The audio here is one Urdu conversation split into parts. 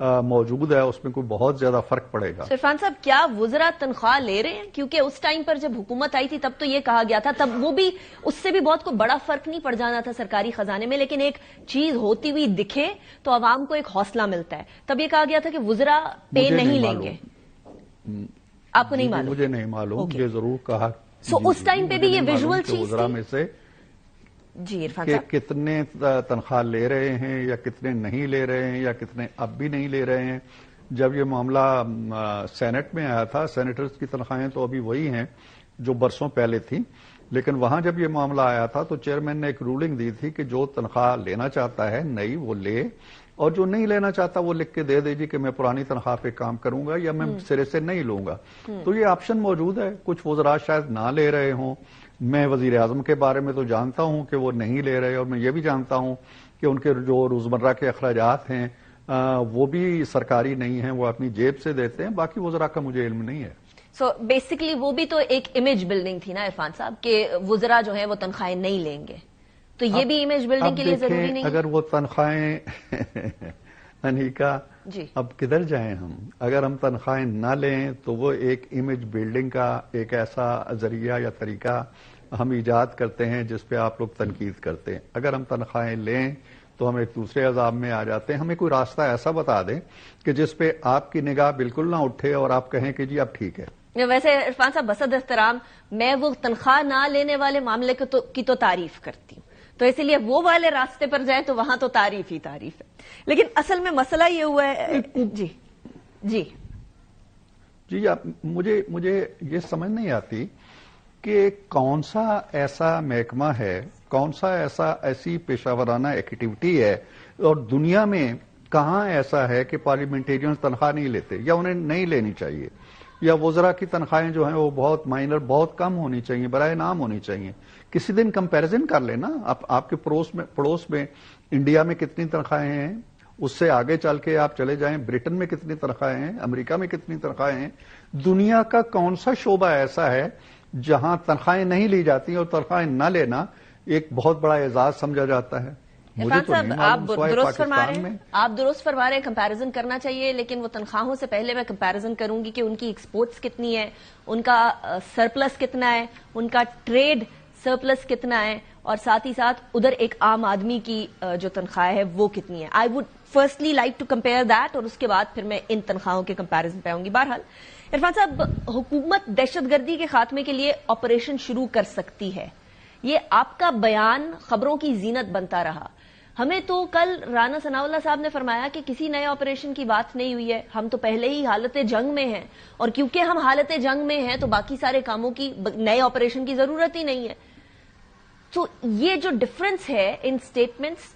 موجود ہے اس میں کوئی بہت زیادہ فرق پڑے گا. عرفان صاحب کیا وزراء تنخواہ لے رہے ہیں؟ کیونکہ اس ٹائم پر جب حکومت آئی تھی تب تو یہ کہا گیا تھا، تب وہ بھی اس سے بھی بہت کوئی بڑا فرق نہیں پڑ جانا تھا سرکاری خزانے میں، لیکن ایک چیز ہوتی ہوئی دکھے تو عوام کو ایک حوصلہ ملتا ہے. تب یہ کہا گیا تھا کہ وزراء پے نہیں لیں گے. آپ کو نہیں معلوم؟ مجھے نہیں معلوم. یہ ضرور کہا. اس ٹائم پہ بھی یہ ویژول چیز وزراء میں سے جی عرفان کہ صاحب کتنے تنخواہ لے رہے ہیں یا کتنے نہیں لے رہے ہیں یا کتنے اب بھی نہیں لے رہے ہیں. جب یہ معاملہ سینٹ میں آیا تھا، سینیٹرز کی تنخواہیں تو ابھی وہی ہیں جو برسوں پہلے تھیں، لیکن وہاں جب یہ معاملہ آیا تھا تو چیئرمین نے ایک رولنگ دی تھی کہ جو تنخواہ لینا چاہتا ہے نئی وہ لے، اور جو نہیں لینا چاہتا وہ لکھ کے دے دے جی کہ میں پرانی تنخواہ پہ کام کروں گا یا میں سرے سے نہیں لوں گا. تو یہ آپشن موجود ہے. کچھ وزراء شاید نہ لے رہے ہوں. میں وزیر اعظم کے بارے میں تو جانتا ہوں کہ وہ نہیں لے رہے، اور میں یہ بھی جانتا ہوں کہ ان کے جو روزمرہ کے اخراجات ہیں وہ بھی سرکاری نہیں ہیں، وہ اپنی جیب سے دیتے ہیں. باقی وزراء کا مجھے علم نہیں ہے. سو بیسیکلی وہ بھی تو ایک امیج بلڈنگ تھی نا عرفان صاحب کہ وزراء جو ہیں وہ تنخواہیں نہیں لیں گے، تو یہ بھی امیج بلڈنگ کے لیے ضروری نہیں؟ اگر وہ تنخواہیں انیکا جی اب کدھر جائیں ہم؟ اگر ہم تنخواہیں نہ لیں تو وہ ایک امیج بلڈنگ کا ایک ایسا ذریعہ یا طریقہ ہم ایجاد کرتے ہیں جس پہ آپ لوگ تنقید کرتے ہیں. اگر ہم تنخواہیں لیں تو ہم ایک دوسرے عذاب میں آ جاتے ہیں. ہمیں کوئی راستہ ایسا بتا دیں کہ جس پہ آپ کی نگاہ بالکل نہ اٹھے اور آپ کہیں کہ جی اب ٹھیک ہے. ویسے عرفان صاحب بصد احترام میں وہ تنخواہ نہ لینے والے معاملے کی تو تعریف کرتی ہوں، تو اسی لیے وہ والے راستے پر جائیں تو وہاں تو تعریف ہی تعریف ہے. لیکن اصل میں مسئلہ یہ ہوا ہے جی جی جی مجھے یہ سمجھ نہیں آتی کہ کون سا ایسا محکمہ ہے، کون سا ایسی پیشہ ورانہ ایکٹیویٹی ہے، اور دنیا میں کہاں ایسا ہے کہ پارلیمنٹیرین تنخواہ نہیں لیتے یا انہیں نہیں لینی چاہیے، یا وزراء کی تنخواہیں جو ہیں وہ بہت مائنر، بہت کم ہونی چاہیے، برائے نام ہونی چاہیے. کسی دن کمپیریزن کر لینا. آپ کے پڑوس میں انڈیا میں کتنی تنخواہیں ہیں، اس سے آگے چل کے آپ چلے جائیں برٹن میں کتنی تنخواہیں ہیں، امریکہ میں کتنی تنخواہیں ہیں. دنیا کا کون سا شعبہ ایسا ہے جہاں تنخواہیں نہیں لی جاتی اور تنخواہیں نہ لینا ایک بہت بڑا اعزاز سمجھا جاتا ہے؟ عرفان صاحب آپ درست فرما رہے ہیں، کمپیریزن کرنا چاہیے، لیکن وہ تنخواہوں سے پہلے میں کمپیریزن کروں گی کہ ان کی ایکسپورٹس کتنی ہے، ان کا سرپلس کتنا ہے، ان کا ٹریڈ سرپلس کتنا ہے، اور ساتھ ہی ساتھ ادھر ایک عام آدمی کی جو تنخواہ ہے وہ کتنی ہے. I would firstly like to compare that, اور اس کے بعد پھر میں ان تنخواہوں کے کمپیریزن پہ آؤں گی. بہرحال عرفان صاحب حکومت دہشت گردی کے خاتمے کے لیے آپریشن شروع کر سکتی ہے، یہ آپ کا بیان خبروں کی زینت بنتا رہا. ہمیں تو کل رانا ثناءاللہ صاحب نے فرمایا کہ کسی نئے آپریشن کی بات نہیں ہوئی ہے، ہم تو پہلے ہی حالت جنگ میں ہیں، اور کیونکہ ہم حالت جنگ میں ہیں تو باقی سارے کاموں کی نئے آپریشن کی ضرورت ہی نہیں ہے. تو یہ جو ڈفرنس ہے ان سٹیٹمنٹس،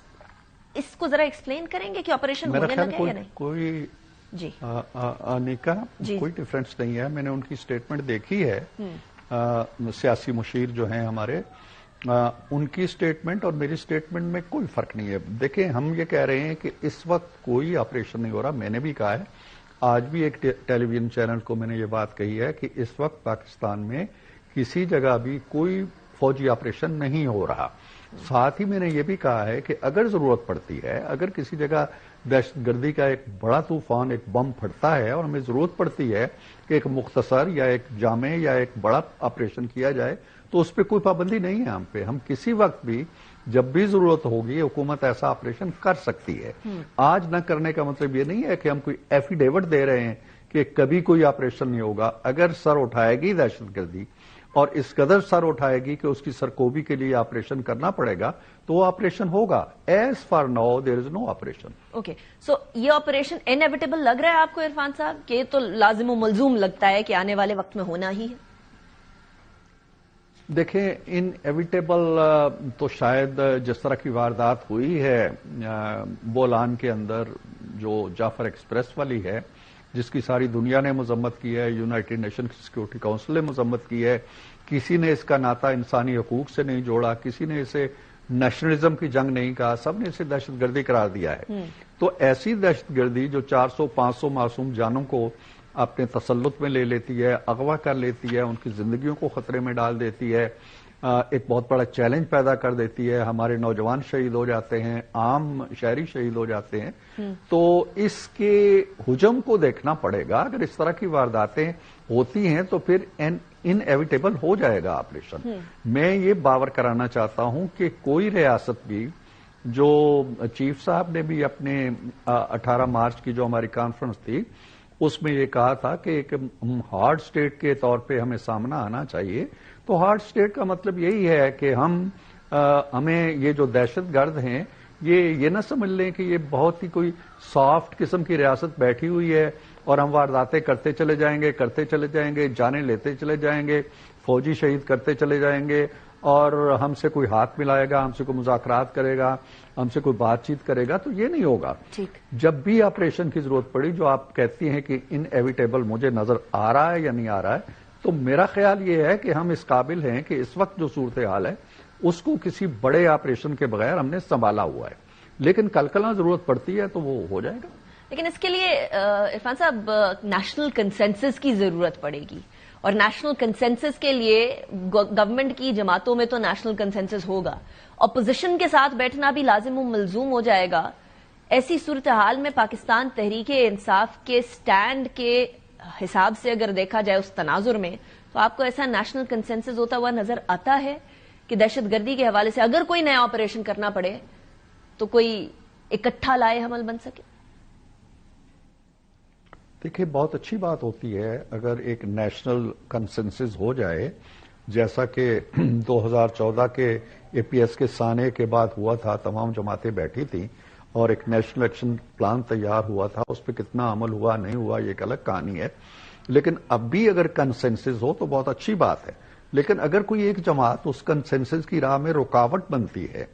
اس کو ذرا ایکسپلین کریں گے کہ آپریشن ہونے لگا یا نہیں؟ کوئی جی آنیکا کوئی ڈفرنس نہیں ہے. میں نے ان کی سٹیٹمنٹ دیکھی ہے، سیاسی مشیر جو ہیں ہمارے، ان کی سٹیٹمنٹ اور میری سٹیٹمنٹ میں کوئی فرق نہیں ہے. دیکھیں ہم یہ کہہ رہے ہیں کہ اس وقت کوئی آپریشن نہیں ہو رہا. میں نے بھی کہا ہے، آج بھی ایک ٹیلی ویژن چینل کو میں نے یہ بات کہی ہے کہ اس وقت پاکستان میں کسی جگہ بھی کوئی فوجی آپریشن نہیں ہو رہا. ساتھ ہی میں نے یہ بھی کہا ہے کہ اگر ضرورت پڑتی ہے، اگر کسی جگہ دہشت گردی کا ایک بڑا طوفان، ایک بم پھٹتا ہے اور ہمیں ضرورت پڑتی ہے کہ ایک مختصر یا ایک جامع یا ایک بڑا آپریشن کیا جائے، تو اس پہ کوئی پابندی نہیں ہے ہم پہ. ہم کسی وقت بھی جب بھی ضرورت ہوگی حکومت ایسا آپریشن کر سکتی ہے. آج نہ کرنے کا مطلب یہ نہیں ہے کہ ہم کوئی ایفیڈیوٹ دے رہے ہیں کہ کبھی کوئی آپریشن نہیں ہوگا. اگر سر اٹھائے گی دہشت گردی اور اس قدر سر اٹھائے گی کہ اس کی سرکوبی کے لیے آپریشن کرنا پڑے گا تو وہ آپریشن ہوگا. As for now there is no operation. Okay, so یہ آپریشن انیویٹیبل لگ رہا ہے آپ کو عرفان صاحب کہ یہ تو لازم و ملزوم لگتا ہے کہ آنے والے وقت میں ہونا ہی ہے؟ دیکھیں انیویٹیبل تو شاید جس طرح کی واردات ہوئی ہے بولان کے اندر، جو جعفر ایکسپریس والی ہے، جس کی ساری دنیا نے مذمت کی ہے، یونائٹڈ نیشن سیکورٹی کونسل نے مذمت کی ہے، کسی نے اس کا ناطہ انسانی حقوق سے نہیں جوڑا، کسی نے اسے نیشنلزم کی جنگ نہیں کہا، سب نے اسے دہشت گردی قرار دیا ہے. تو ایسی دہشت گردی جو 400-500 معصوم جانوں کو اپنے تسلط میں لے لیتی ہے، اغوا کر لیتی ہے، ان کی زندگیوں کو خطرے میں ڈال دیتی ہے، ایک بہت بڑا چیلنج پیدا کر دیتی ہے. ہمارے نوجوان شہید ہو جاتے ہیں, عام شہری شہید ہو جاتے ہیں. تو اس کے ہجوم کو دیکھنا پڑے گا. اگر اس طرح کی وارداتیں ہوتی ہیں تو پھر انیویٹیبل ہو جائے گا آپریشن. میں یہ باور کرانا چاہتا ہوں کہ کوئی ریاست بھی, جو چیف صاحب نے بھی اپنے 18 مارچ کی جو ہماری کانفرنس تھی اس میں یہ کہا تھا کہ ایک ہارڈ اسٹیٹ کے طور پہ ہمیں سامنا آنا چاہیے. تو ہارڈ اسٹیٹ کا مطلب یہی ہے کہ ہمیں یہ جو دہشت گرد ہیں یہ نہ سمجھ لیں کہ یہ بہت ہی کوئی سافٹ قسم کی ریاست بیٹھی ہوئی ہے اور ہم وارداتیں کرتے چلے جائیں گے, جانیں لیتے چلے جائیں گے, فوجی شہید کرتے چلے جائیں گے اور ہم سے کوئی ہاتھ ملائے گا, ہم سے کوئی مذاکرات کرے گا, ہم سے کوئی بات چیت کرے گا. تو یہ نہیں ہوگا. جب بھی آپریشن کی ضرورت پڑی, جو آپ کہتی ہیں کہ انیویٹیبل مجھے نظر آ رہا ہے یا نہیں آ رہا ہے, تو میرا خیال یہ ہے کہ ہم اس قابل ہیں کہ اس وقت جو صورتحال ہے اس کو کسی بڑے آپریشن کے بغیر ہم نے سنبھالا ہوا ہے. لیکن کل ضرورت پڑتی ہے تو وہ ہو جائے گا. لیکن اس کے لیے عرفان صاحب نیشنل کنسنسس کی ضرورت پڑے گی, اور نیشنل کنسنسس کے لیے گورنمنٹ کی جماعتوں میں تو نیشنل کنسنسس ہوگا, اپوزیشن کے ساتھ بیٹھنا بھی لازم و ملزوم ہو جائے گا. ایسی صورتحال میں پاکستان تحریک انصاف کے سٹینڈ کے حساب سے اگر دیکھا جائے اس تناظر میں, تو آپ کو ایسا نیشنل کنسنسس ہوتا ہوا نظر آتا ہے کہ دہشت گردی کے حوالے سے اگر کوئی نیا آپریشن کرنا پڑے تو کوئی اکٹھا لائے حمل بن سکے؟ دیکھیں, بہت اچھی بات ہوتی ہے اگر ایک نیشنل کنسنسس ہو جائے, جیسا کہ 2014 کے اے پی ایس کے سانے کے بعد ہوا تھا. تمام جماعتیں بیٹھی تھیں اور ایک نیشنل ایکشن پلان تیار ہوا تھا. اس پہ کتنا عمل ہوا نہیں ہوا یہ ایک الگ کہانی ہے. لیکن اب بھی اگر کنسنسس ہو تو بہت اچھی بات ہے. لیکن اگر کوئی ایک جماعت اس کنسنسس کی راہ میں رکاوٹ بنتی ہے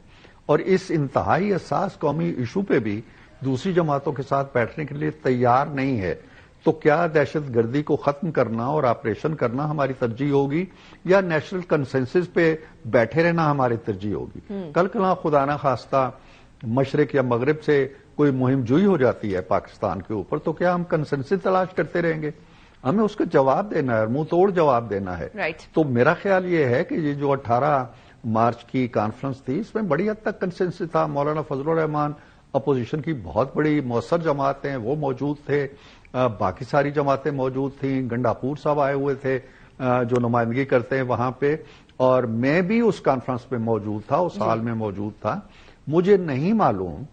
اور اس انتہائی حساس قومی ایشو پہ بھی دوسری جماعتوں کے ساتھ بیٹھنے کے لیے تیار نہیں ہے, تو کیا دہشت گردی کو ختم کرنا اور آپریشن کرنا ہماری ترجیح ہوگی یا نیشنل کنسنسس پہ بیٹھے رہنا ہماری ترجیح ہوگی؟ کل خدا نہ خواستہ مشرق یا مغرب سے کوئی مہم جوئی ہو جاتی ہے پاکستان کے اوپر, تو کیا ہم کنسنسس تلاش کرتے رہیں گے؟ ہمیں اس کا جواب دینا ہے, منہ توڑ جواب دینا ہے. تو میرا خیال یہ ہے کہ یہ جو 18 مارچ کی کانفرنس تھی اس میں بڑی حد تک کنسنسس تھا. مولانا فضل الرحمان اپوزیشن کی بہت بڑی مؤثر جماعت ہیں, وہ موجود تھے, باقی ساری جماعتیں موجود تھیں, گنڈاپور صاحب آئے ہوئے تھے جو نمائندگی کرتے ہیں وہاں پہ, اور میں بھی اس کانفرنس میں موجود تھا, اس حال میں موجود تھا. مجھے نہیں معلوم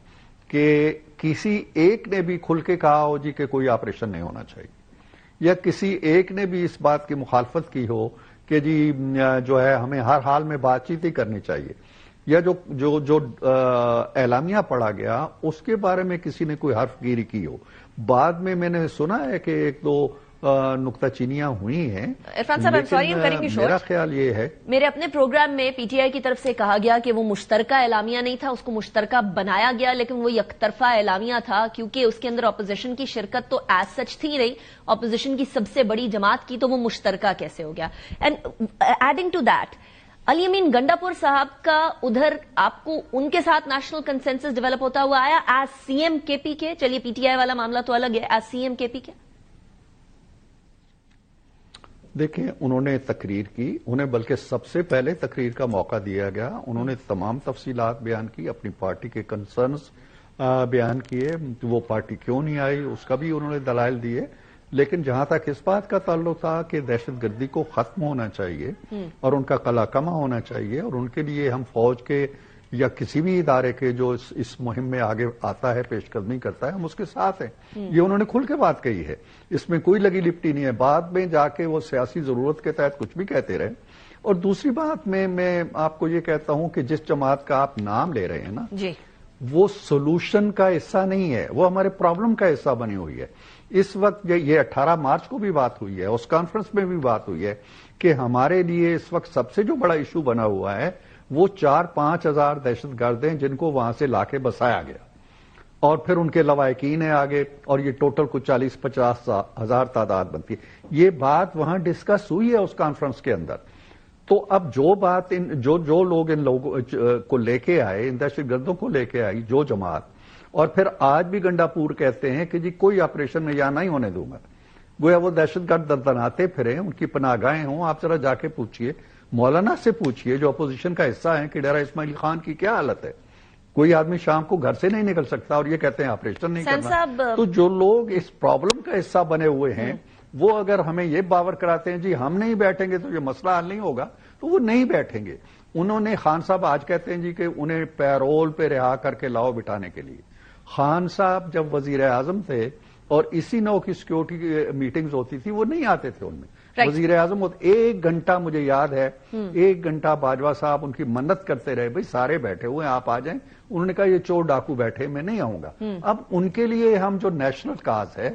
کہ کسی ایک نے بھی کھل کے کہا ہو جی کہ کوئی آپریشن نہیں ہونا چاہیے, یا کسی ایک نے بھی اس بات کی مخالفت کی ہو کہ جی جو ہے ہمیں ہر حال میں بات چیت ہی کرنی چاہیے, یا جو اعلامیہ پڑھا گیا اس کے بارے میں کسی نے کوئی حرف گیری کی ہو. بعد میں نے سنا ہے کہ ایک دو نکتہ چینیاں ہوئی ہیں. عرفان صاحب, میرا خیال یہ ہے, میرے اپنے پروگرام میں پی ٹی آئی کی طرف سے کہا گیا کہ وہ مشترکہ اعلامیہ نہیں تھا, اس کو مشترکہ بنایا گیا, لیکن وہ یک طرفہ اعلامیہ تھا کیونکہ اس کے اندر اپوزیشن کی شرکت تو ایز سچ تھی نہیں. اپوزیشن کی سب سے بڑی جماعت کی تو وہ مشترکہ کیسے ہو گیا؟ اینڈ ایڈنگ ٹو دیٹ, علی امین گنڈاپور صاحب کا ادھر آپ کو ان کے ساتھ نیشنل کنسنسس ڈیولپ ہوتا ہوا آیا ایز سی ایم کے پی کے؟ چلیے پی ٹی آئی والا معاملہ تو الگ ہے, ایز سی ایم کے پی کے دیکھیں انہوں نے تقریر کی, انہیں بلکہ سب سے پہلے تقریر کا موقع دیا گیا. انہوں نے تمام تفصیلات بیان کی, اپنی پارٹی کے کنسرنز بیان کیے, وہ پارٹی کیوں نہیں آئی اس کا بھی انہوں نے دلائل دیے. لیکن جہاں تک اس بات کا تعلق تھا کہ دہشت گردی کو ختم ہونا چاہیے اور ان کا قلع کما ہونا چاہیے, اور ان کے لیے ہم فوج کے یا کسی بھی ادارے کے جو اس مہم میں آگے آتا ہے, پیش قدمی کرتا ہے, ہم اس کے ساتھ ہیں. یہ انہوں نے کھل کے بات کہی ہے, اس میں کوئی لگی لپٹی نہیں ہے. بعد میں جا کے وہ سیاسی ضرورت کے تحت کچھ بھی کہتے رہے. اور دوسری بات میں آپ کو یہ کہتا ہوں کہ جس جماعت کا آپ نام لے رہے ہیں نا, وہ سولوشن کا حصہ نہیں ہے, وہ ہمارے پرابلم کا حصہ بنی ہوئی ہے. اس وقت یہ 18 مارچ کو بھی بات ہوئی ہے, اس کانفرنس میں بھی بات ہوئی ہے کہ ہمارے لیے اس وقت سب سے جو بڑا ایشو بنا ہوا ہے وہ 4-5 ہزار دہشت گرد ہیں جن کو وہاں سے لا کے بسایا گیا, اور پھر ان کے لواحقین ہیں آگے, اور یہ ٹوٹل کچھ 40-50 ہزار تعداد بنتی ہے. یہ بات وہاں ڈسکس ہوئی ہے اس کانفرنس کے اندر. تو اب جو بات جو لوگ ان لوگوں کو لے کے آئے, ان دہشت گردوں کو لے کے آئی جو جماعت, اور پھر آج بھی گنڈاپور کہتے ہیں کہ جی کوئی آپریشن میں یہاں نہیں ہونے دوں گا. گویا وہ دہشت گرد دردناتے پھریں, ان کی پناہ گاہیں ہوں. آپ ذرا جا کے پوچھئے مولانا سے پوچھئے جو اپوزیشن کا حصہ ہیں کہ ڈیرہ اسماعیل خان کی کیا حالت ہے. کوئی آدمی شام کو گھر سے نہیں نکل سکتا اور یہ کہتے ہیں آپریشن نہیں کرنا. تو جو لوگ اس پرابلم کا حصہ بنے ہوئے ہیں وہ اگر ہمیں یہ باور کراتے ہیں جی ہم نہیں بیٹھیں گے تو یہ مسئلہ حل نہیں ہوگا, تو وہ نہیں بیٹھیں گے. انہوں نے خان صاحب آج کہتے ہیں جی کہ انہیں پیرول پہ رہا کر کے لاؤ بٹھانے کے لیے. خان صاحب جب وزیر اعظم تھے اور اسی نو کی سیکیورٹی کی میٹنگز ہوتی تھی وہ نہیں آتے تھے ان میں. وزیر اعظم 1 گھنٹہ مجھے یاد ہے 1 گھنٹہ باجوہ صاحب ان کی منت کرتے رہے بھئی سارے بیٹھے ہوئے آپ آ جائیں. انہوں نے کہا یہ چور ڈاکو بیٹھے میں نہیں آؤں گا. اب ان کے لیے ہم جو نیشنل کاز ہے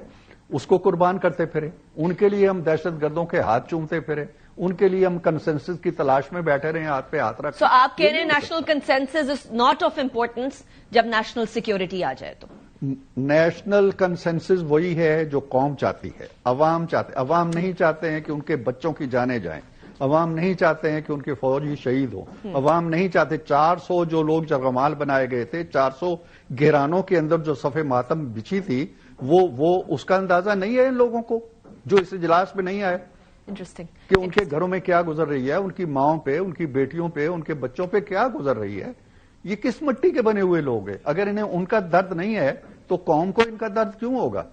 اس کو قربان کرتے پھرے, ان کے لیے ہم دہشت گردوں کے ہاتھ چومتے پھرے, ان کے لیے ہم کنسنسس کی تلاش میں بیٹھے رہے ہاتھ پہ ہاتھ رکھ. سو آپ کہہ رہے ہیں national consensus is not of importance جب نیشنل سیکیورٹی آ جائے تو؟ نیشنل کنسنسس وہی ہے جو قوم چاہتی ہے, عوام چاہتے. عوام نہیں چاہتے ہیں کہ ان کے بچوں کی جانیں جائیں, عوام نہیں چاہتے ہیں کہ ان کے فوجی شہید ہوں, عوام نہیں چاہتے. 400 جو لوگ جرگمال بنائے گئے تھے, 400 گھرانوں کے اندر جو صف ماتم بچھی تھی وہ اس کا اندازہ نہیں ہے ان لوگوں کو جو اس اجلاس میں نہیں آئے. انٹرسٹنگ کہ ان کے گھروں میں کیا گزر رہی ہے, ان کی ماؤں پہ, ان کی بیٹیوں پہ, ان کے بچوں پہ کیا گزر رہی ہے. یہ کس مٹی کے بنے ہوئے لوگ ہیں؟ اگر انہیں ان کا درد نہیں ہے تو قوم کو ان کا درد کیوں ہوگا؟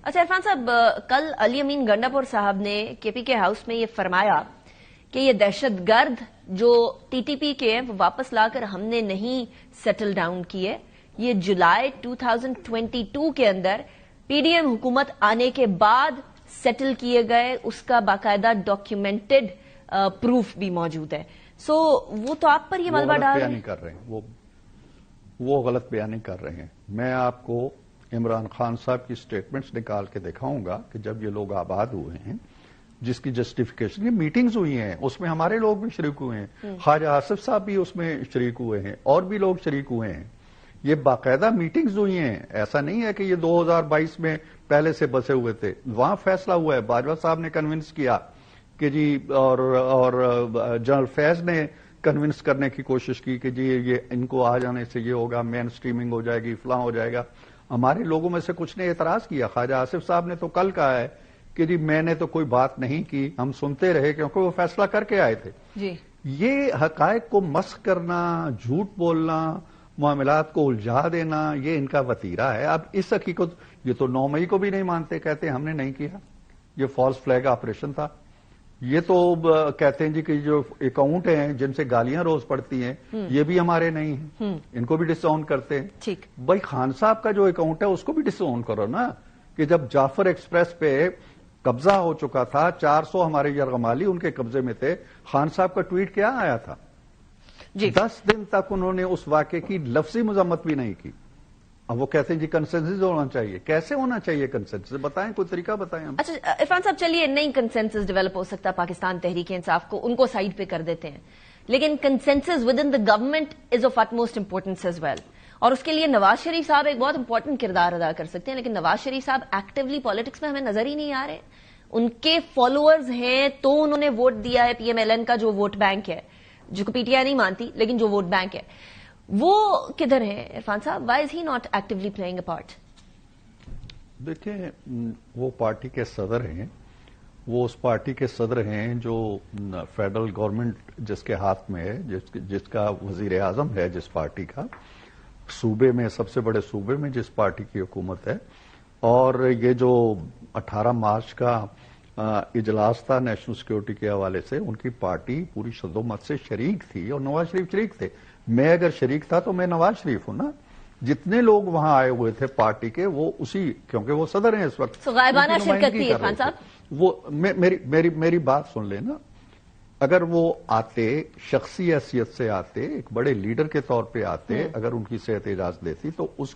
اچھا عرفان صاحب, کل علی امین گنڈا پور صاحب نے کے پی کے ہاؤس میں یہ فرمایا کہ یہ دہشت گرد جو ٹی ٹی پی کے ہیں وہ واپس لا کر ہم نے نہیں سیٹل ڈاؤن کیے, یہ جولائی 2022 کے اندر پی ڈی ایم حکومت آنے کے بعد سیٹل کیے گئے, اس کا باقاعدہ ڈاکیومنٹڈ پروف بھی موجود ہے. سو وہ تو آپ پر یہ ملبہ ڈال رہے ہیں. وہ غلط بیانی کر رہے ہیں. میں آپ کو عمران خان صاحب کی سٹیٹمنٹس نکال کے دکھاؤں گا کہ جب یہ لوگ آباد ہوئے ہیں جس کی جسٹیفیکیشن یہ میٹنگز ہوئی ہیں اس میں ہمارے لوگ بھی شریک ہوئے ہیں, خواجہ آصف صاحب بھی اس میں شریک ہوئے ہیں, اور بھی لوگ شریک ہوئے ہیں. یہ باقاعدہ میٹنگز ہوئی ہیں, ایسا نہیں ہے کہ یہ 2022 میں پہلے سے بسے ہوئے تھے. وہاں فیصلہ ہوا ہے, باجوہ صاحب نے کنونس کیا کہ جی, اور جنرل فیض نے کنونس کرنے کی کوشش کی کہ جی یہ ان کو آ جانے سے یہ ہوگا, مین سٹریمنگ ہو جائے گی, فلاں ہو جائے گا. ہمارے لوگوں میں سے کچھ نے اعتراض کیا. خواجہ آصف صاحب نے تو کل کہا ہے کہ جی میں نے تو کوئی بات نہیں کی, ہم سنتے رہے کیونکہ وہ فیصلہ کر کے آئے تھے. جی یہ حقائق کو مسخ کرنا, جھوٹ بولنا, معاملات کو الجھا دینا, یہ ان کا وتیرہ ہے. اب اس حقیقت یہ تو 9 مئی کو بھی نہیں مانتے, کہتے ہیں ہم نے نہیں کیا, یہ فالس فلیگ آپریشن تھا. یہ تو کہتے ہیں جی کہ جو اکاؤنٹ ہیں جن سے گالیاں روز پڑتی ہیں یہ بھی ہمارے نہیں ہیں, ان کو بھی ڈس اون کرتے ہیں. ٹھیک بھائی خان صاحب کا جو اکاؤنٹ ہے اس کو بھی ڈس اون کرو نا, کہ جب جعفر ایکسپریس پہ قبضہ ہو چکا تھا, 400 ہمارے یرغمالی ان کے قبضے میں تھے, خان صاحب کا ٹویٹ کیا آیا تھا؟ 10 دن تک انہوں نے اس واقعے کی لفظی مذمت بھی نہیں کی. اب وہ کہتے ہیں جی کنسنسس ہونا چاہیے. کیسے ہونا چاہیے کنسنسس؟ بتائیں, کوئی طریقہ بتائیں ہم. اچھا عرفان صاحب, چلیے نئی کنسنسس ڈیولپ ہو سکتا ہے پاکستان تحریک انصاف کو, ان کو سائڈ پہ کر دیتے ہیں, لیکن consensus with in the government is of utmost importance as well. اور اس کے لیے نواز شریف صاحب ایک بہت امپورٹنٹ کردار ادا کر سکتے ہیں, لیکن نواز شریف صاحب ایکٹیولی پالیٹکس میں ہمیں نظر ہی نہیں آ رہے. ان کے فالوورز ہیں تو انہوں نے ووٹ دیا ہے, پی ایم ایل این کا جو ووٹ بینک ہے, جو پی ٹی آئی نہیں مانتی لیکن جو ووٹ بینک ہے, وہ کدھر ہیں عرفان صاحب؟ Why is he not actually playing a part? دیکھیں, وہ پارٹی کے صدر ہیں, وہ اس پارٹی کے صدر ہیں جو فیڈرل گورنمنٹ جس کے ہاتھ میں ہے, جس کا وزیر اعظم ہے جس پارٹی کا, صوبے میں سب سے بڑے صوبے میں جس پارٹی کی حکومت ہے. اور یہ جو 18 مارچ کا اجلاس تھا نیشنل سیکیورٹی کے حوالے سے, ان کی پارٹی پوری شدومت سے شریک تھی اور نواز شریف شریک تھے. میں اگر شریک تھا تو میں نواز شریف ہوں نا. جتنے لوگ وہاں آئے ہوئے تھے پارٹی کے, وہ اسی, کیونکہ وہ صدر ہیں اس وقت, غائبانہ شرکت تھی عرفان صاحب. وہ میری بات سن لیں نا. اگر وہ آتے, شخصی حیثیت سے آتے, ایک بڑے لیڈر کے طور پہ آتے, اگر ان کی صحت اجازت دیتی تو اس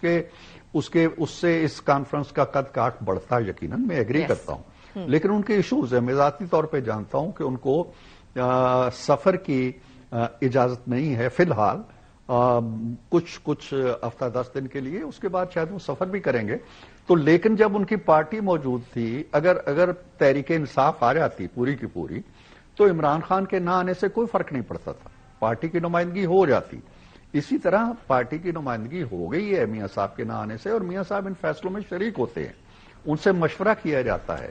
سے اس کانفرنس کا قد کاٹ بڑھتا یقیناً, میں ایگری کرتا ہوں. لیکن ان کے ایشوز ہیں, میں ذاتی طور پہ جانتا ہوں کہ ان کو سفر کی اجازت نہیں ہے فی الحال, کچھ ہفتہ 10 دن کے لیے, اس کے بعد شاید وہ سفر بھی کریں گے. تو لیکن جب ان کی پارٹی موجود تھی, اگر تحریک انصاف آ جاتی پوری کی پوری, تو عمران خان کے نہ آنے سے کوئی فرق نہیں پڑتا تھا, پارٹی کی نمائندگی ہو جاتی. اسی طرح پارٹی کی نمائندگی ہو گئی ہے میاں صاحب کے نہ آنے سے, اور میاں صاحب ان فیصلوں میں شریک ہوتے ہیں, ان سے مشورہ کیا جاتا ہے,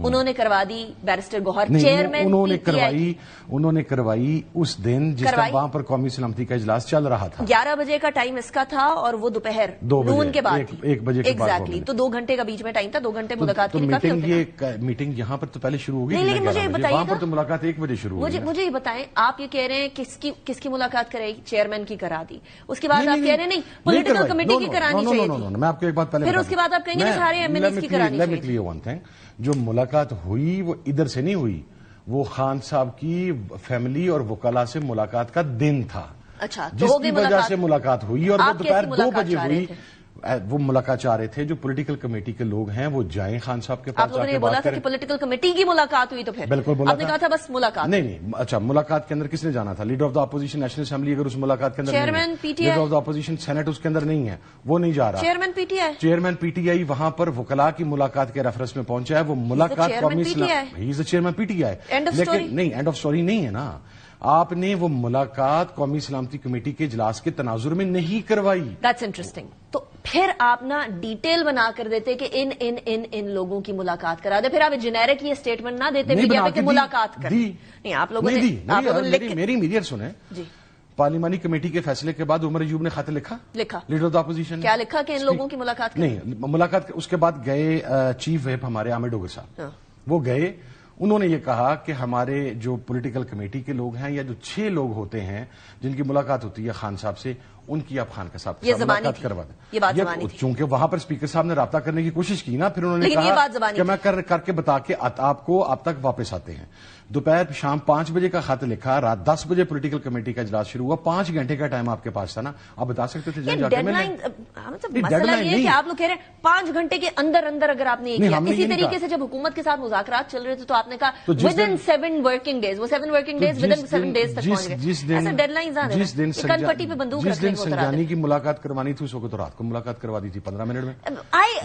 انہوں نے کروا دی بیرسٹر گوہر چیئرمین انہوں نے کروائی اس دن جس کا وہاں پر قومی سلامتی کا اجلاس چل رہا تھا. 11 بجے کا ٹائم اس کا تھا اور وہ دوپہر 2 نون کے بعد 1 بجے کے بعد. ایگزیکٹلی, تو 2 گھنٹے کا بیچ میں ٹائم تھا, 2 گھنٹے ملاقات کے لیے کافی ہوتے ہیں. میٹنگ یہاں پر تو پہلے شروع ہوگی, لیکن مجھے یہ بتائیے, وہاں پر تو ملاقات 1 بجے شروع ہوگی. مجھے یہ بتائیں, آپ یہ کہہ رہے ہیں کس کی ملاقات کرے گی, چیئرمین کی کرا دی, اس کے بعد آپ کہہ رہے ہیں نہیں پولیٹیکل کمیٹی کی کرانی چاہیے تھی. میں آپ کو ایک بات پہلے, پھر اس کے بعد آپ کہیں گے سارے ایم ایل اے کی کرانی چاہیے. جو ملاقات ہوئی وہ ادھر سے نہیں ہوئی, وہ خان صاحب کی فیملی اور وکلاء سے ملاقات کا دن تھا. اچھا, جس کی وجہ سے ملاقات ہوئی, اور وہ دوپہر 2 بجے ہوئی. وہ ملاقات چاہ رہے تھے جو پولیٹیکل کمیٹی کے لوگ ہیں وہ جائیں خان صاحب کے پاس. آپ لوگوں نے بولا تھا کہ پولیٹیکل کمیٹی کی ملاقات ہوئی, تو پھر بالکل بولا, آپ نے کہا تھا بس ملاقات. نہیں, اچھا ملاقات کے اندر کس نے جانا تھا؟ Leader of the opposition national assembly اگر اس ملاقات کے اندر chairman PTI, leader of the opposition senate اس کے اندر نہیں ہے, وہ نہیں جا رہا. چیئرمین پی ٹی آئی وہاں پر وکلاء کی ملاقات کے ریفرنس میں پہنچا ہے. وہ ملاقات قومی چیئرمین پی ٹی آئی, لیکن نہیں, اینڈ آف سٹوری نہیں ہے نا. آپ نے وہ ملاقات قومی سلامتی کمیٹی کے اجلاس کے تناظر میں نہیں کروائی. That's interesting. تو پھر آپ نا ڈیٹیل بنا کر دیتے کہ ان لوگوں کی ملاقات کرا دے, پھر آپ جنیرک یہ اسٹیٹمنٹ نہ دیتے میڈیا پہ کہ ملاقات کر نہیں. آپ لوگوں نے میری میڈیا سنیں جی, پارلیمانی کمیٹی کے فیصلے کے بعد عمر ایوب نے خط لکھا لیڈر آف دا اپوزیشن. کیا لکھا کہ ان لوگوں کی ملاقات نہیں, ملاقات اس کے بعد گئے چیف ویپ ہمارے عامر ڈوگر صاحب, وہ گئے, انہوں نے یہ کہا کہ ہمارے جو پولیٹیکل کمیٹی کے لوگ ہیں یا جو 6 لوگ ہوتے ہیں جن کی ملاقات ہوتی ہے خان صاحب سے, ان کی آپ خان کا صاحب ملاقات کروا دیں. چونکہ وہاں پر اسپیکر صاحب نے رابطہ کرنے کی کوشش کی نا, پھر انہوں نے کہا کہ میں کر کے بتا کے آپ کو آپ تک واپس آتے ہیں. دوپہر شام 5 بجے کا خط لکھا, رات 10 بجے پولیٹیکل کمیٹی کا اجلاس شروع ہوا. 5 گھنٹے کا ٹائم آپ کے پاس تھا نا, آپ بتا سکتے تھے. مسئلہ یہ ہے کہ آپ لوگ کہہ رہے ہیں 5 گھنٹے کے اندر اگر آپ نے یہ کیا, اسی طریقے سے جب حکومت کے ساتھ مذاکرات چل رہے تھے تو آپ نے کہا ودن 7 ورکنگ ڈیز, وہ 7 ورکنگ ڈیز ودن 7 ڈیز تک پہنچ گئے. ایسا ڈیڈ لائنز آ رہے ہیں, کن پٹی پہ بندوق رکھنے کو سنجانی کی ملاقات کروانی تھی, اس وقت رات کو ملاقات کروا دی تھی 15 منٹ میں.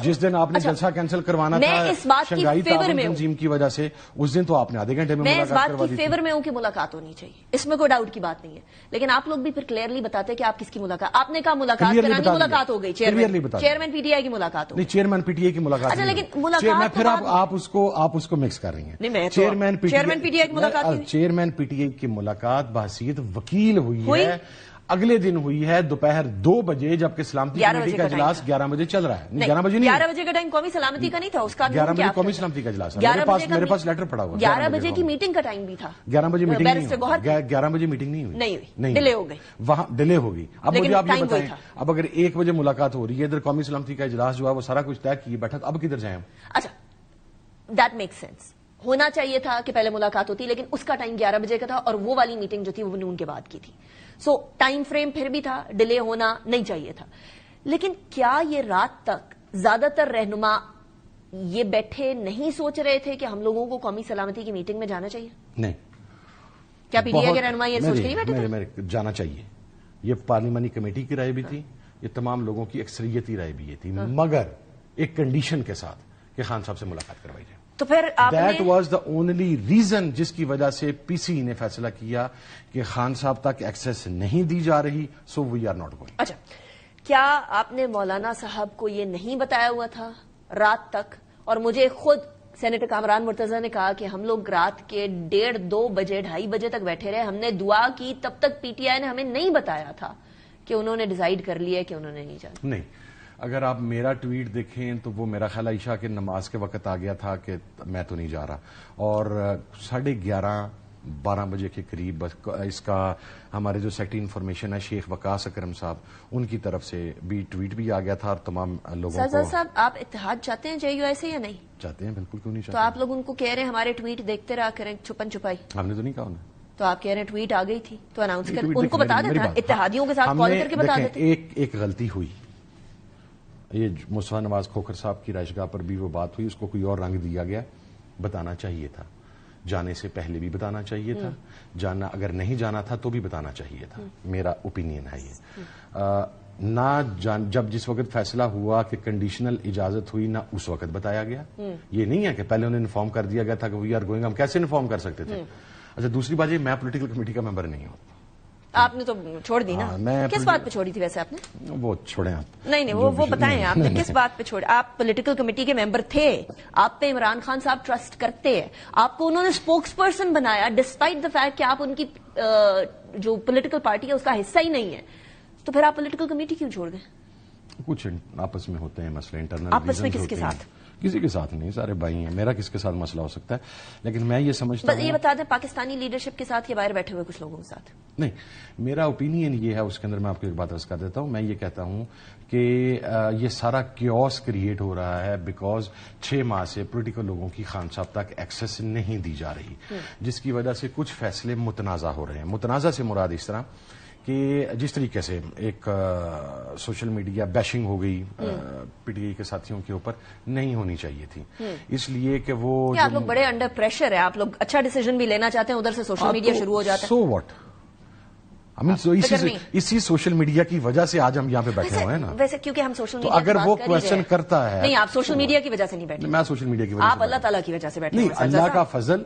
جس دن آپ نے جلسہ کینسل کروانا تھا شنگھائی تعاون تنظیم کی وجہ سے, اس دن تو آپ نے آدھے گھنٹے میں ملاقات کروا دی. میں ہوں کہ ملاقات ہونی چاہیے, اس میں کوئی ڈاؤٹ کی بات نہیں ہے, لیکن آپ لوگ بھی پھر کلیئرلی بتاتے کہ آپ کس کی ملاقات. آپ نے کہا ملاقات کرانی, ملاقات ہو گئی, چیئرمین پی ٹی آئی کی ملاقات ہو گئی. نہیں, چیئرمین پی ٹی آئی کی ملاقات. اچھا, لیکن ملاقات پھر آپ اس کو مکس کر رہی ہیں. چیئرمین پی ٹی آئی کی ملاقات, چیئرمین پی ٹی آئی کی ملاقات بحیثیت وکیل ہوئی ہے, اگلے دن ہوئی ہے دوپہر 2 بجے, جبکہ سلامتی کمیٹی کا اجلاس 11 بجے چل رہا ہے. 11 بجے نہیں, 11 بجے کا ٹائم قومی سلامتی کا نہیں تھا, اس کا 11 بجے قومی سلامتی کا اجلاس ہے. میرے پاس لیٹر پڑا ہوا. 11 بجے کی میٹنگ کا ٹائم بھی تھا. 11 بجے میٹنگ نہیں, 11 بجے میٹنگ نہیں ہوئی, ڈیلے ہو گئی, وہاں ڈیلے ہو گئی. اب مجھے آپ یہ بتائیں, اب اگر 1 بجے ملاقات ہو رہی ہے, ادھر قومی سلامتی کا اجلاس جو ہے وہ سارا کچھ طے کیے بیٹھا, اب کدھر جائیں ہم؟ اچھا, دیٹ میک سینس. ہونا چاہیے تھا کہ پہلے ملاقات ہوتی, لیکن اس کا ٹائم 11 بجے کا تھا, اور وہ والی میٹنگ جو تھی وہ نون کے بعد کی تھی. سو ٹائم فریم پھر بھی تھا, ڈیلے ہونا نہیں چاہیے تھا. لیکن کیا یہ رات تک زیادہ تر رہنما یہ بیٹھے نہیں سوچ رہے تھے کہ ہم لوگوں کو قومی سلامتی کی میٹنگ میں جانا چاہیے؟ نہیں. کیا پی ٹی آئی کے رہنما یہ سوچ کے نہیں بیٹھے تھے؟ جانا چاہیے. یہ پارلیمانی کمیٹی کی رائے بھی تھی, یہ تمام لوگوں کی اکثریتی رائے بھی یہ تھی, مگر ایک کنڈیشن کے ساتھ کہ خان صاحب سے ملاقات کروائی جائے. تو پھر that was the only reason جس کی وجہ سے پی سی نے فیصلہ کیا کہ خان صاحب تک ایکسیس نہیں دی جا رہی, سو وی آر ناٹ گوئنگ. اچھا, کیا آپ نے مولانا صاحب کو یہ نہیں بتایا ہوا تھا رات تک؟ اور مجھے خود سینیٹر کامران مرتضی نے کہا کہ ہم لوگ رات کے 1:30 2 بجے 2:30 بجے تک بیٹھے رہے, ہم نے دعا کی, تب تک پی ٹی آئی نے ہمیں نہیں بتایا تھا کہ انہوں نے ڈیسائیڈ کر لیا کہ انہوں نے نہیں جانا. نہیں, اگر آپ میرا ٹویٹ دیکھیں تو وہ میرا خیال عشاء کے نماز کے وقت آ گیا تھا کہ میں تو نہیں جا رہا, اور 11:30 12 بجے کے قریب اس کا ہمارے جو سیکٹری انفارمیشن ہے شیخ وقاص اکرم صاحب, ان کی طرف سے بھی ٹویٹ بھی آ گیا تھا, اور تمام لوگوں کو. صاحب, آپ اتحاد چاہتے ہیں جے یو ایس سے یا نہیں چاہتے ہیں؟ بالکل, کیوں نہیں چاہتے. تو آپ لوگ ان کو کہہ رہے ہیں ہمارے ٹویٹ دیکھتے رہا کریں چھپن چھپائی. ہم نے تو نہیں کہا انہیں. تو آپ کہہ رہے ہیں ٹویٹ آ گئی تھی تو اناؤنس کر, ان کو بتا دیتا, اتحادیوں کے ساتھ کال کر کے بتا دیتے. ایک غلطی ہوئی, یہ مصطفیٰ نواز کھوکھر صاحب کی رہائش گاہ پر بھی وہ بات ہوئی, اس کو کوئی اور رنگ دیا گیا. بتانا چاہیے تھا, جانے سے پہلے بھی بتانا چاہیے تھا, جانا اگر نہیں جانا تھا تو بھی بتانا چاہیے تھا. میرا اوپینین ہے یہ. جب جس وقت فیصلہ ہوا کہ کنڈیشنل اجازت ہوئی, نہ اس وقت بتایا گیا. یہ نہیں ہے کہ پہلے انہیں انفارم کر دیا گیا تھا کہ وی آر گوئنگ. ہم کیسے انفارم کر سکتے تھے؟ اچھا, دوسری بات یہ, میں پولیٹیکل کمیٹی کا ممبر نہیں ہوں. آپ نے تو چھوڑ دی نا. کس بات پہ چھوڑی تھی ویسے آپ نے؟ وہ چھوڑیں آپ. نہیں وہ بتائیں آپ نے کس بات پہ چھوڑی. آپ پولیٹیکل کمیٹی کے ممبر تھے, آپ پہ عمران خان صاحب ٹرسٹ کرتے ہیں, آپ کو انہوں نے اسپوکس پرسن بنایا ڈسپائٹ دا فیکٹ کہ آپ ان کی جو پولیٹیکل پارٹی ہے اس کا حصہ ہی نہیں ہے, تو پھر آپ پولیٹیکل کمیٹی کیوں چھوڑ گئے؟ کچھ آپس میں ہوتے ہیں مسئلے, انٹرنل آپس میں کس کے ساتھ؟ کسی کے ساتھ نہیں, سارے بھائی ہیں. میرا کس کے ساتھ مسئلہ ہو سکتا ہے, لیکن میں یہ سمجھتا ہوں. بس یہ بتا دیں پاکستانی لیڈرشپ کے ساتھ یا باہر بیٹھے ہوئے کچھ لوگوں کے ساتھ؟ نہیں, میرا اوپینین یہ ہے, اس کے اندر میں آپ کو ایک بات عرض کر دیتا ہوں. میں یہ کہتا ہوں کہ یہ سارا کیوس کریٹ ہو رہا ہے بیکاز 6 ماہ سے پولیٹیکل لوگوں کی خان صاحب تک ایکسس نہیں دی جا رہی, جس کی وجہ سے کچھ فیصلے متنازع ہو رہے ہیں. متنازع سے مراد اس طرح کہ جس طریقے سے ایک سوشل میڈیا بیشنگ ہو گئی پی ٹی آئی کے ساتھیوں کے اوپر, نہیں ہونی چاہیے تھی, اس لیے کہ وہ آپ لوگ بڑے انڈر پریشر ہے, آپ لوگ اچھا ڈیسیژن بھی لینا چاہتے ہیں, ادھر سے سوشل میڈیا شروع ہو جاتا ہے. سو واٹ, اسی سوشل میڈیا کی وجہ سے آج ہم یہاں پہ بیٹھے ہوئے ہیں نا. ویسے کیونکہ ہم سوشل تو میڈیا اگر وہ کوشچن کرتا ہے, نہیں آپ سوشل میڈیا کی وجہ سے نہیں بیٹھے, میں سوشل میڈیا کی وجہ سے, آپ اللہ تعالیٰ کی وجہ سے بیٹھے. نہیں, اللہ کا فضل,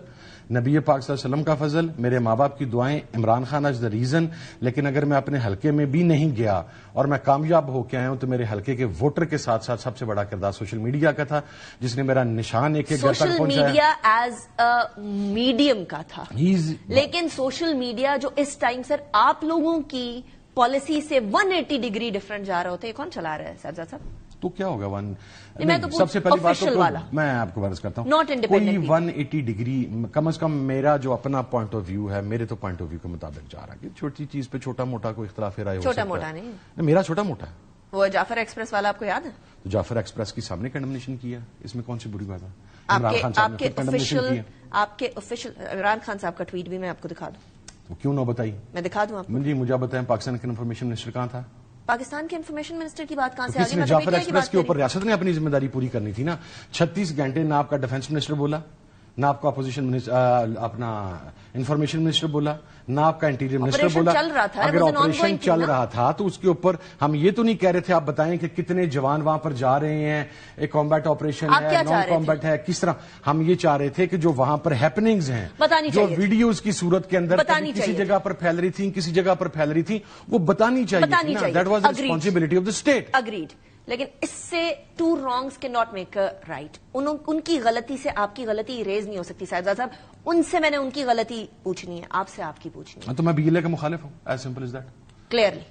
نبی پاک صلی اللہ علیہ وسلم کا فضل, میرے ماں باپ کی دعائیں, عمران خان از دا ریزن. لیکن اگر میں اپنے حلقے میں بھی نہیں گیا اور میں کامیاب ہو کے آیا ہوں تو میرے حلقے کے ووٹر کے ساتھ ساتھ سب سے بڑا کردار سوشل میڈیا کا تھا, جس نے میرا نشان ایک ایک گھر تک پہنچایا. Social media as a medium کا تھا, لیکن سوشل میڈیا جو اس ٹائم سر آپ لوگوں کی پالیسی سے 180 ڈگری ڈفرنٹ جا رہا ہوتا ہے, کون چلا رہا ہے سرزاد صاحب؟ تو کیا ہوگا سب سے پہلی بات تو میں آپ کو عرض کرتا ہوں, ناٹ انڈیپینڈنٹ, کوئی 180 ڈگری کم از کم میرا جو اپنا پوائنٹ آف ویو ہے, میرے تو پوائنٹ آف ویو کے مطابق جا رہا ہے کہ چھوٹی چیز پہ چھوٹا موٹا کوئی اختلاف رائے ہو سکتا ہے. چھوٹا موٹا نہیں, میرا چھوٹا موٹا ہے. وہ جعفر ایکسپریس والا آپ کو یاد ہے؟ تو جعفر ایکسپریس کی سامنے کنڈمنیشن کیا, اس میں کون سی بری بات ہے؟ آپ کے آفیشیل عمران خان صاحب کا ٹویٹ بھی میں آپ کو دکھا دوں. کیوں نہ بتائی؟ میں دکھا دوں آپ کو. جی مجھے بتائیں, پاکستان کے انفارمیشن منسٹر کہاں تھا؟ پاکستان کے انفارمیشن منسٹر کی بات کہاں سے آگئی؟ جعفر ایکسپریس کے اوپر ریاست نے اپنی ذمہ داری پوری کرنی تھی نا. 36 گھنٹے نہ آپ کا ڈیفنس منسٹر بولا, نہ آپ کا اپوزیشن اپنا انفارمیشن منسٹر بولا, نہ آپ کا انٹیریئر منسٹر بولا. اگر آپریشن چل رہا تھا تو اس کے اوپر ہم یہ تو نہیں کہہ رہے تھے آپ بتائیں کہ کتنے جوان وہاں پر جا رہے ہیں, ایک کمبیٹ آپریشن ہے, نان کمبیٹ ہے, کس طرح. ہم یہ چاہ رہے تھے کہ جو وہاں پر ہیپننگز ہیں, جو ویڈیوز کی صورت کے اندر کسی جگہ پر پھیل رہی تھیں, کسی جگہ پر پھیل رہی تھیں, وہ بتانی چاہیے. That was responsibility of the state. Agreed. لیکن اس سے 2 wrongs کے ناٹ میک رائٹ. ان کی غلطی سے آپ کی غلطی اریز نہیں ہو سکتی. صاحبزاد صاحب, ان سے میں نے ان کی غلطی پوچھنی ہے, آپ سے آپ کی پوچھنی ہے. تو میں بی ایل اے کا مخالف ہوں, as simple is that. Clearly.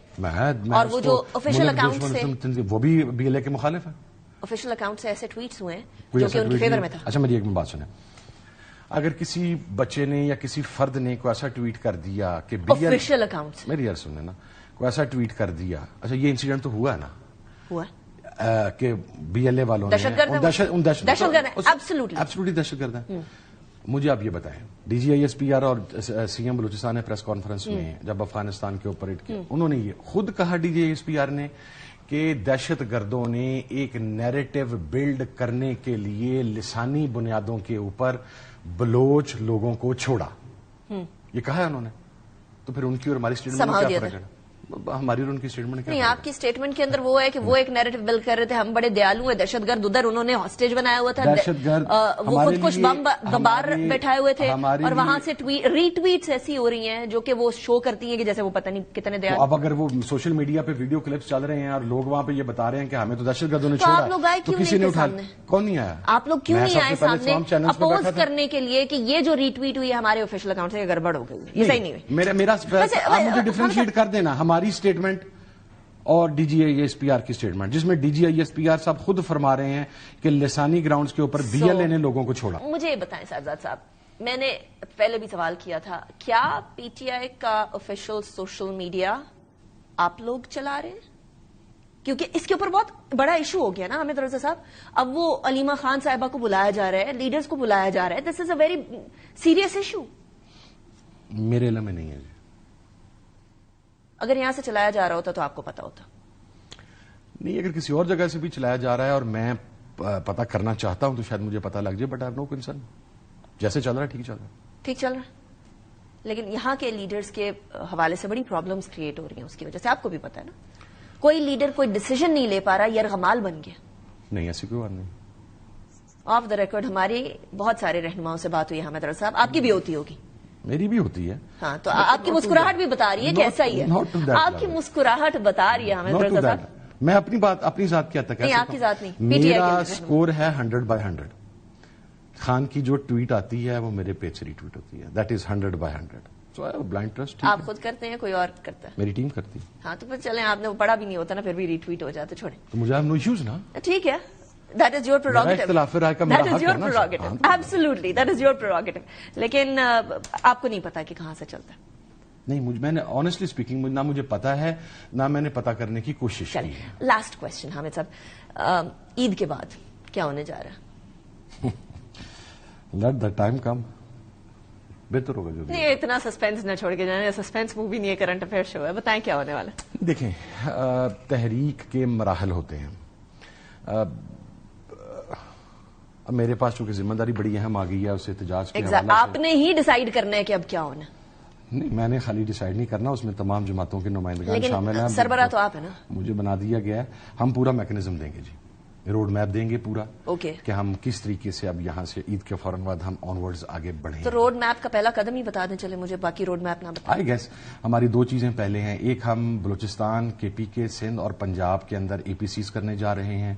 اور وہ جو آفیشیل اکاؤنٹ سے, وہ بھی بی ایل اے کے مخالف ہے. آفیشیل اکاؤنٹ سے ایسے ٹویٹس ہوئے ہیں جو کہ ان کے فیور میں تھا. اچھا میری ایک بات سنیں, اگر کسی بچے نے یا کسی فرد نے کوئی ایسا ٹویٹ کر دیا کہ آفیشیل اکاؤنٹ سے, میری یار سنیں نا, کوئی ایسا ٹویٹ کر دیا, اچھا یہ انسیڈنٹ تو ہوا ہے نا, ہوا کہ بی ایل اے والوں نے ایبسولوٹلی دہشت گرد ہے. مجھے آپ یہ بتائیں, D G I S P R اور سی ایم بلوچستان نے پریس کانفرنس میں جب افغانستان کے آپریٹ کیا, انہوں نے یہ خود کہا, D G I S P R نے, کہ دہشت گردوں نے ایک نیریٹو بلڈ کرنے کے لیے لسانی بنیادوں کے اوپر بلوچ لوگوں کو چھوڑا. یہ کہا ہے انہوں نے. تو پھر ان کی اور ہماری اسٹیٹمنٹ میں کیا فرق ہے؟ ہماری اور ان کی اسٹیٹمنٹ کیا؟ نہیں, آپ کی اسٹیٹمنٹ کے اندر وہ ہے کہ وہ ایک نیریٹو بلڈ کر رہے تھے, ہم بڑے دیالو ہیں. دہشت گرد ادھر انہوں نے ہاسٹیج بنایا ہوا تھا, دہشت گرد وہ خود کچھ بمبار بیٹھائے ہوئے تھے, اور وہاں سے ری ٹویٹس ایسی ہو رہی ہیں جو کہ وہ شو کرتی ہیں کہ جیسے وہ پتہ نہیں کتنے دیالو. اب اگر وہ سوشل میڈیا پہ ویڈیو کلپس چل رہے ہیں اور لوگ وہاں پہ یہ بتا رہے ہیں کہ ہمیں تو دہشت گردوں نے چھوڑا, تو کسی نے اٹھا, کون نہیں آیا؟ آپ لوگ کیوں نہیں آئے سامنے اپوز کرنے کے لیے کہ یہ جو ری ٹویٹ ہوئی ہے ہمارے آفیشیل اکاؤنٹ سے, گڑبڑ ہو گئی, یہ صحیح نہیں ہوئی. میرا آپ مجھے ڈفرینشیٹ کر دینا ہماری اسٹیٹمنٹ اور D G I S P R کی اسٹیٹمنٹ, جس میں D G I S P R صاحب خود فرما رہے ہیں کہ لسانی گراؤنڈز کے اوپر بی ایل اے نے لوگوں کو چھوڑا. مجھے یہ بتائیں صاحبزاد صاحب, میں نے پہلے بھی سوال کیا تھا, کیا پی ٹی آئی کا آفیشیل سوشل میڈیا آپ لوگ چلا رہے ہیں؟ کیونکہ اس کے اوپر بہت بڑا ایشو ہو گیا نا حامد رضا صاحب. اب وہ علیمہ خان صاحبہ کو بلایا جا رہا ہے, لیڈرز کو بلایا جا رہا ہے. دس از اے ویری سیریس ایشو. میرے علم میں نہیں ہے. اگر یہاں سے چلایا جا رہا ہوتا تو آپ کو پتا ہوتا. نہیں, اگر کسی اور جگہ سے بھی چلایا جا رہا ہے اور میں پتا کرنا چاہتا ہوں تو شاید مجھے پتا لگ جائے, but I have no concern. جیسے چل رہا ہے ٹھیک چل رہا ہے. ٹھیک چل رہا ہے, لیکن یہاں کے لیڈرز کے حوالے سے بڑی پرابلمز کریٹ ہو رہی ہیں. اس کی وجہ سے آپ کو بھی پتا ہے نا, کوئی لیڈر کوئی ڈیسیژن نہیں لے پا رہا, یرغمال بن گیا. نہیں, ایسی کوئی بات نہیں. آف دا ریکارڈ ہماری بہت سارے رہنماؤں سے بات ہوئی حامد رضا صاحب, آپ کی بھی ہوتی ہوگی. میری بھی ہوتی ہے. ہاں تو آپ کی مسکراہٹ بھی بتا رہی ہے کہ ایسا ہی ہے. آپ کی مسکراہٹ بتا رہی ہے حامد رضا صاحب. میں اپنی ذات کیا تک نہیں آپ کی ذات نہیں, میرا اسکور ہے 100/100. خان کی جو ٹویٹ آتی ہے وہ میرے پیج سے ری ٹویٹ ہوتی ہے. That is 100/100. Blind trust. آپ خود کرتے ہیں کوئی اور کرتا ہے؟ میری ٹیم کرتی. ہاں تو پھر چلیں, آپ نے وہ پڑھا بھی نہیں ہوتا نا پھر بھی ری ٹویٹ ہو جاتے, چھوڑیں. تو مجھے نو ایشوز نا. ٹھیک ہے, دیٹ از یور پروگیٹو. اختلاف رائے کا میرا حق ہے نا. Absolutely that is your پروگیٹو. لیکن آپ کو نہیں پتا کہ کہاں سے چلتا ہے. نہیں, میں نے آنیسٹلی اسپیکنگ نہ مجھے پتا ہے نہ میں نے پتا کرنے کی کوشش کی ہے. لاسٹ کوشچن حامد صاحب, عید کے بعد کیا ہونے جا رہا ہے؟ لیٹ دا ٹائم کم. بہتر ہوگا جو نہیں, اتنا سسپینس نہ چھوڑ کے جانے. سسپینس مووی نہیں ہے, کرنٹ افیئر شو ہے. بتائیں کیا ہونے والا ہے. دیکھیں, تحریک کے مراحل ہوتے ہیں. اب میرے پاس چونکہ ذمہ داری بڑی اہم آ گئی ہے اس احتجاج کے حوالے سے. آپ نے ہی ڈیسائیڈ کرنا ہے کہ اب کیا ہونا. نہیں, میں نے خالی ڈیسائیڈ نہیں کرنا, اس میں تمام جماعتوں کے نمائندگان شامل ہیں. سربراہ تو آپ ہیں نا. مجھے بنا دیا گیا ہے. ہم پورا میکنزم دیں گے جی, روڈ میپ دیں گے پورا کہ ہم کس طریقے سے اب یہاں سے عید کے فوراً بعد ہم آن ورڈز آگے بڑھیں. تو روڈ میپ کا پہلا قدم ہی بتا دیں. چلے مجھے باقی روڈ میپ نہ بتائیں. آئی گیس ہماری 2 چیزیں پہلے ہیں. ایک, ہم بلوچستان, KPK, سندھ اور پنجاب کے اندر APCs کرنے جا رہے ہیں,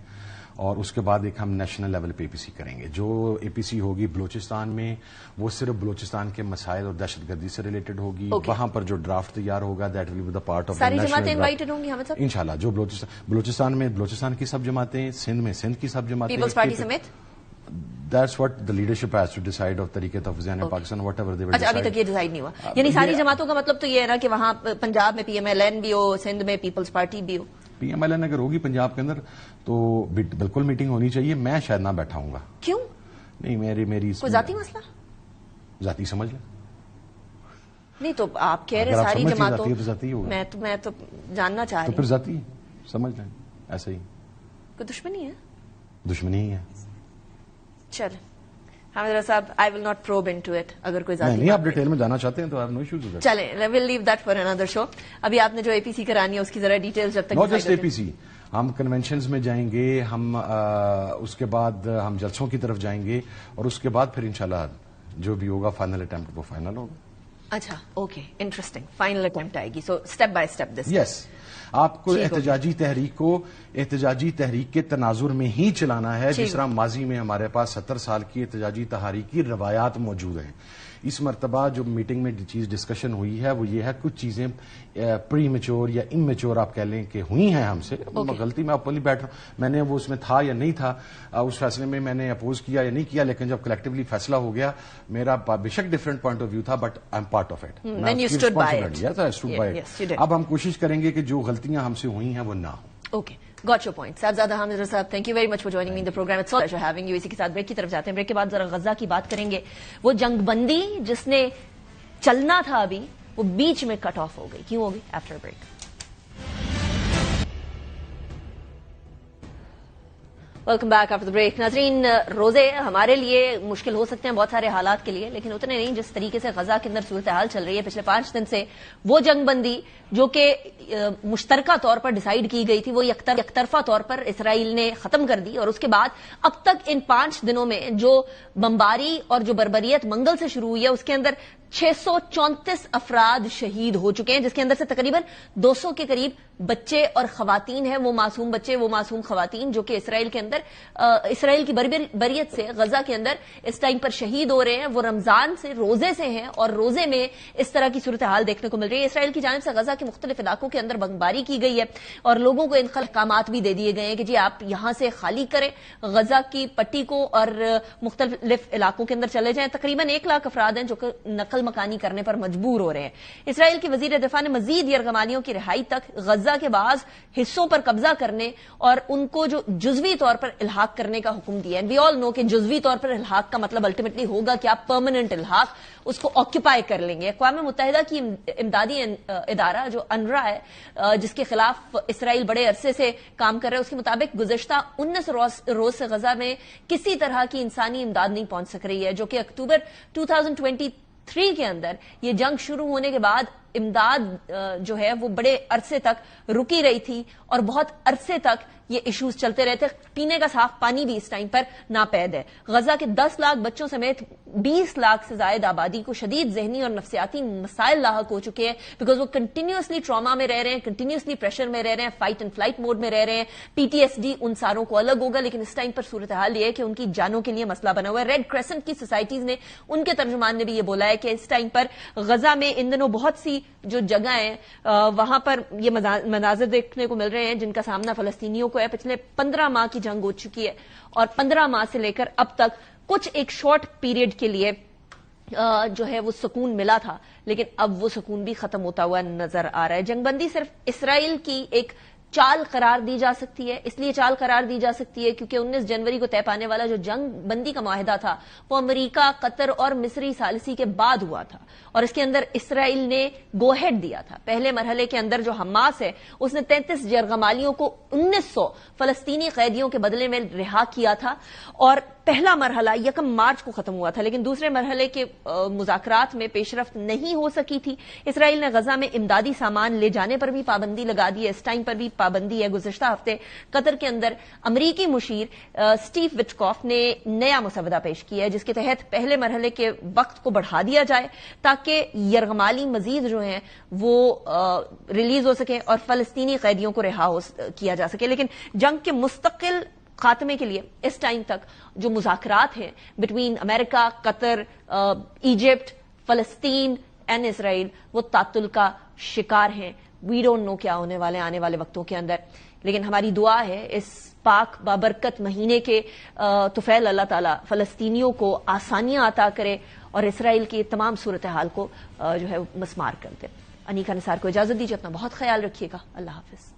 اور اس کے بعد ایک ہم نیشنل لیول پہ APC کریں گے. جو APC ہوگی بلوچستان میں وہ صرف بلوچستان کے مسائل اور دہشت گردی سے ریلیٹڈ ہوگی. وہاں پر جو ڈرافٹ تیار ہوگا that will be the part of ساری جماعتیں انوائٹڈ ہوں گی ہمیں صاحب انشاءاللہ. جو بلوچستان میں بلوچستان کی سب جماعتیں, سندھ میں سندھ کی سب جماعتیں, پیپلز پارٹی سمیت. That's what the leadership has to decide of طریقے تفویض پاکستان whatever they were. اچھا, ابھی تک یہ ڈیسائیڈ نہیں ہوا. یعنی ساری جماعتوں کا مطلب تو یہ ہے نا کہ وہاں پنجاب میں PMLN بھی ہو, سندھ میں پیپلز پارٹی بھی ہو. PMLN اگر ہوگی پنجاب کے اندر تو بالکل میٹنگ ہونی چاہیے. میں شاید نہ بیٹھا ہوں گا. کیوں؟ نہیں, میری کوئی ذاتی مسئلہ, ذاتی سمجھ لیں. نہیں تو آپ کہہ رہے ساری جماعتوں. میں تو جاننا چاہ رہی ہوں. تو پھر ذاتی سمجھ لیں, ایسا ہی. کوئی دشمنی ہے؟ دشمنی ہی ہے. چل حامد رضا صاحب, I will not probe into it. اگر کوئی ذاتی نہیں آپ ڈیٹیل میں جانا چاہتے ہیں تو نو ایشوز. چلیں, we'll leave that for another show. ابھی آپ نے جو APC کرانی ہے اس کی ذرا ڈیٹیل جب تک. ناٹ جسٹ APC, ہم کنونشنز میں جائیں گے, ہم اس کے بعد ہم جلسوں کی طرف جائیں گے, اور اس کے بعد پھر انشاءاللہ جو بھی ہوگا فائنل اٹیمپٹ وہ فائنل ہوگا. اچھا, اوکے, انٹرسٹنگ. فائنل اٹیمپٹ آئے گی. So step by step this. Yes, آپ کو احتجاجی تحریک کے تناظر میں ہی چلانا ہے, جس طرح ماضی میں ہمارے پاس 70 سال کی احتجاجی تحریک کی روایات موجود ہیں. اس مرتبہ جو میٹنگ میں چیز ڈسکشن ہوئی ہے وہ یہ ہے, کچھ چیزیں پری میچور یا امیچور آپ کہہ لیں کہ ہوئی ہیں ہم سے. غلطی میں اوپنلی بیٹھ رہا ہوں, میں نے وہ اس میں تھا یا نہیں تھا, اس فیصلے میں نے اپوز کیا یا نہیں کیا, لیکن جب کلیکٹیولی فیصلہ ہو گیا, میرا بے شک ڈفرنٹ پوائنٹ آف ویو تھا, but I am part of it. اب ہم کوشش کریں گے کہ جو غلطیاں ہم سے ہوئی ہیں وہ نہ ہوں. Okay, got your point. Sahibzada Hamid Raza صاحب, thank you very much for joining me in the programme. It's all pleasure having you. اسی کے ساتھ بریک کی طرف جاتے ہیں. بریک کے بعد ذرا غزہ کی بات کریں گے. وہ جنگ بندی جس نے چلنا تھا ابھی, وہ بیچ میں کٹ آف ہو گئی. کیوں ہوگی؟ After break. Welcome back after the break. ناظرین, روزے ہمارے لیے مشکل ہو سکتے ہیں بہت سارے حالات کے لیے, لیکن اتنے نہیں جس طریقے سے غزہ کے اندر صورتحال چل رہی ہے پچھلے 5 دن سے. وہ جنگ بندی جو کہ مشترکہ طور پر ڈیسائیڈ کی گئی تھی وہ یک طرفہ طور پر اسرائیل نے ختم کر دی, اور اس کے بعد اب تک ان 5 دنوں میں جو بمباری اور جو بربریت منگل سے شروع ہوئی ہے اس کے اندر 634 افراد شہید ہو چکے ہیں, جس کے اندر سے تقریباً 200 کے قریب بچے اور خواتین ہیں. وہ معصوم بچے, وہ معصوم خواتین جو کہ اسرائیل کے اندر اسرائیل کی بربریت سے غزہ کے اندر اس ٹائم پر شہید ہو رہے ہیں. وہ رمضان سے, روزے سے ہیں, اور روزے میں اس طرح کی صورتحال دیکھنے کو مل رہی ہے. اسرائیل کی جانب سے غزہ کے مختلف علاقوں کے اندر بمباری کی گئی ہے, اور لوگوں کو انخلا احکامات بھی دے دیے گئے ہیں کہ جی آپ یہاں سے خالی کریں غزہ کی پٹی کو اور مختلف علاقوں کے اندر چلے جائیں. تقریباً 1 لاکھ افراد ہیں جو کہ نقل مکانی کرنے پر مجبور ہو رہے ہیں. اسرائیل کے وزیر دفاع نے مزید یرغمالیوں کی رہائی تک, غزہ کے بعض حصوں پر قبضہ کرنے اور ان کو جو جزوی طور پر الحاق کرنے کا حکم دیا ہے. وی آل نو کہ جزوی طور پر الحاق کا مطلب الٹیمیٹلی ہوگا کہ آپ پرماننٹ الحاق اس کو آکوپائی کر لیں گے. اقوام متحدہ کی امدادی ادارہ جو UNRWA ہے, جس کے خلاف اسرائیل بڑے عرصے سے کام کر رہے ہیں, اس کے مطابق گزشتہ 19 روز سے غزہ میں کسی طرح کی انسانی امداد نہیں پہنچ سک رہی ہے, جو کہ اکتوبر 2023 کے اندر یہ جنگ شروع ہونے کے بعد امداد جو ہے وہ بڑے عرصے تک رکی رہی تھی اور بہت عرصے تک یہ ایشوز چلتے رہتے. پینے کا صاف پانی بھی اس ٹائم پر ناپید ہے. غزہ کے 10 لاکھ بچوں سمیت 20 لاکھ سے زائد آبادی کو شدید ذہنی اور نفسیاتی مسائل لاحق ہو چکے ہیں بیکاز وہ کنٹینیوسلی ٹراما میں رہ رہے ہیں, کنٹینیوسلی پریشر میں رہ رہے ہیں, فائٹ اینڈ فلائٹ موڈ میں رہ رہے ہیں. PTSD ان ساروں کو الگ ہوگا, لیکن اس ٹائم پر صورتحال یہ ہے کہ ان کی جانوں کے لیے مسئلہ بنا ہوا ہے. ریڈ کریسنٹ کی سوسائٹیز نے, ان کے ترجمان نے بھی یہ بولا ہے کہ اس ٹائم پر غزہ میں ان دنوں بہت سی جو جگہ ہیں وہاں پر یہ مناظر دیکھنے کو مل رہے ہیں جن کا سامنا فلسطینیوں کو ہے. پچھلے 15 ماہ کی جنگ ہو چکی ہے اور 15 ماہ سے لے کر اب تک کچھ ایک شارٹ پیریڈ کے لیے جو ہے وہ سکون ملا تھا, لیکن اب وہ سکون بھی ختم ہوتا ہوا نظر آ رہا ہے. جنگ بندی صرف اسرائیل کی ایک چال قرار دی جا سکتی ہے, اس لیے چال قرار دی جا سکتی ہے کیونکہ 19 جنوری کو طے پانے والا جو جنگ بندی کا معاہدہ تھا وہ امریکہ, قطر اور مصری ثالثی کے بعد ہوا تھا اور اس کے اندر اسرائیل نے گو ہیڈ دیا تھا. پہلے مرحلے کے اندر جو حماس ہے اس نے 33 یرغمالیوں کو 1900 فلسطینی قیدیوں کے بدلے میں رہا کیا تھا اور پہلا مرحلہ 1 مارچ کو ختم ہوا تھا, لیکن دوسرے مرحلے کے مذاکرات میں پیش رفت نہیں ہو سکی تھی. اسرائیل نے غزہ میں امدادی سامان لے جانے پر بھی پابندی لگا دی ہے, اس ٹائم پر بھی پابندی ہے. گزشتہ ہفتے قطر کے اندر امریکی مشیر سٹیو وٹکاف نے نیا مسودہ پیش کیا ہے جس کے تحت پہلے مرحلے کے وقت کو بڑھا دیا جائے تاکہ یرغمالی مزید جو ہیں وہ ریلیز ہو سکیں اور فلسطینی قیدیوں کو رہا کیا جا سکے. لیکن جنگ کے مستقل خاتمے کے لیے اس ٹائم تک جو مذاکرات ہیں بٹوین امریکہ, قطر, ایجپٹ, فلسطین اینڈ اسرائیل وہ تعطل کا شکار ہیں. وی ڈونٹ نو کیا ہونے والے آنے والے وقتوں کے اندر, لیکن ہماری دعا ہے اس پاک بابرکت مہینے کے طفیل اللہ تعالیٰ فلسطینیوں کو آسانیاں عطا کرے اور اسرائیل کی تمام صورتحال کو جو ہے مسمار کر دے. انیکا نثار کو اجازت دیجیے, اپنا بہت خیال رکھیے گا. اللہ حافظ.